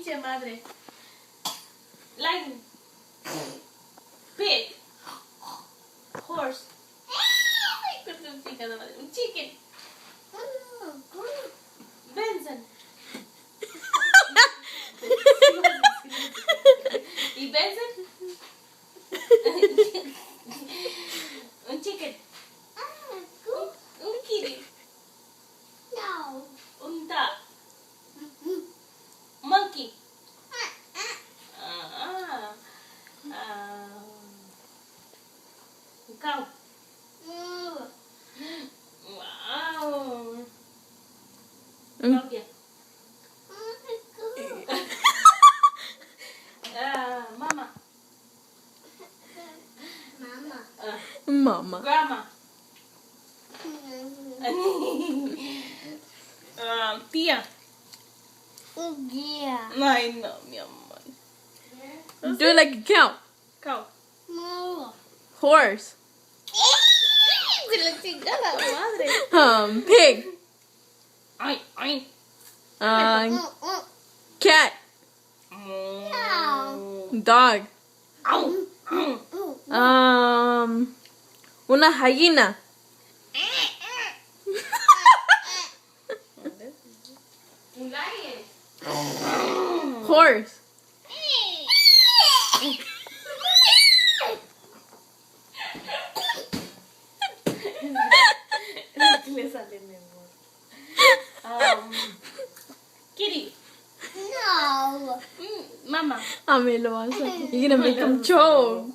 Pinche madre. Lion. Pig. Horse. Perdón, chingada madre. Un chicken. Benson. ¿Y Benson? Un chicken. Un kitty. Un dog. Monkey. Cow. Wow. Claudia. Mama. Mama. Grandma. Tía. Ay, no, mi amor. Do it like a cow. Cow. Horse. Se la chingada madre. Pig. Ay, ay. Cat. Dog. Una gallina. Un lion. Horse. Le sale mi amor. Kitty. Mama. You're gonna make him choke.